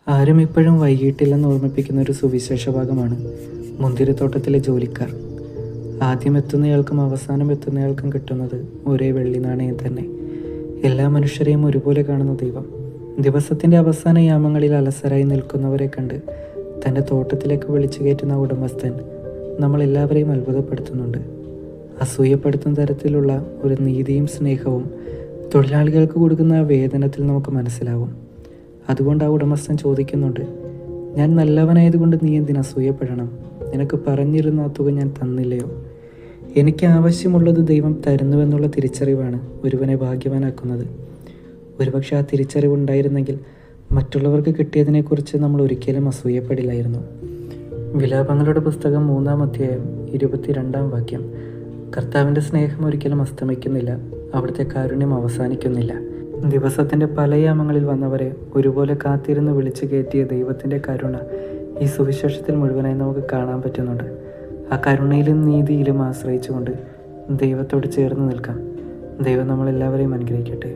ആരും ഇപ്പോഴും വൈകിട്ടില്ലെന്ന് ഓർമ്മിപ്പിക്കുന്ന ഒരു സുവിശേഷ ഭാഗമാണ് മുന്തിരിത്തോട്ടത്തിലെ ജോലിക്കാർ. ആദ്യം എത്തുന്നയാൾക്കും അവസാനം എത്തുന്നയാൾക്കും കിട്ടുന്നത് ഒരേ വെള്ളി നാണയം തന്നെ. എല്ലാ മനുഷ്യരെയും ഒരുപോലെ കാണുന്ന ദൈവം ദിവസത്തിൻ്റെ അവസാന യാമങ്ങളിൽ അലസരായി നിൽക്കുന്നവരെ കണ്ട് തൻ്റെ തോട്ടത്തിലേക്ക് വിളിച്ചു കയറ്റുന്ന ഉടമസ്ഥൻ നമ്മളെല്ലാവരെയും അത്ഭുതപ്പെടുത്തുന്നുണ്ട്. അസൂയപ്പെടുത്തുന്ന തരത്തിലുള്ള ഒരു നീതിയും സ്നേഹവും തൊഴിലാളികൾക്ക് കൊടുക്കുന്ന വേതനത്തിൽ നമുക്ക് മനസ്സിലാവും. അതുകൊണ്ട് ആ ഉടമസ്ഥൻ ചോദിക്കുന്നുണ്ട്, ഞാൻ നല്ലവനായതുകൊണ്ട് നീ എന്തിന് അസൂയപ്പെടണം? നിനക്ക് പറഞ്ഞിരുന്ന ആ തുക ഞാൻ തന്നില്ലയോ? എനിക്ക് ആവശ്യമുള്ളത് ദൈവം തരുന്നുവെന്നുള്ള തിരിച്ചറിവാണ് ഒരുവനെ ഭാഗ്യവാനാക്കുന്നത്. ഒരുപക്ഷെ ആ തിരിച്ചറിവുണ്ടായിരുന്നെങ്കിൽ മറ്റുള്ളവർക്ക് കിട്ടിയതിനെക്കുറിച്ച് നമ്മൾ ഒരിക്കലും അസൂയപ്പെടില്ലായിരുന്നു. വിലാപങ്ങളുടെ പുസ്തകം 3-ാം അധ്യായം 22-ാം വാക്യം. കർത്താവിൻ്റെ സ്നേഹം ഒരിക്കലും അസ്തമിക്കുന്നില്ല, അവിടുത്തെ കാരുണ്യം അവസാനിക്കുന്നില്ല. ദിവസത്തിൻ്റെ പല യാമങ്ങളിൽ വന്നവരെ ഒരുപോലെ കാത്തിരുന്ന് വിളിച്ചു കയറ്റിയ ദൈവത്തിൻ്റെ കരുണ ഈ സുവിശേഷത്തിൽ മുഴുവനായി നമുക്ക് കാണാൻ പറ്റുന്നുണ്ട്. ആ കരുണയിലും നീതിയിലും ആശ്രയിച്ചുകൊണ്ട് ദൈവത്തോട് ചേർന്ന് നിൽക്കാം. ദൈവം നമ്മളെല്ലാവരെയും അനുഗ്രഹിക്കട്ടെ.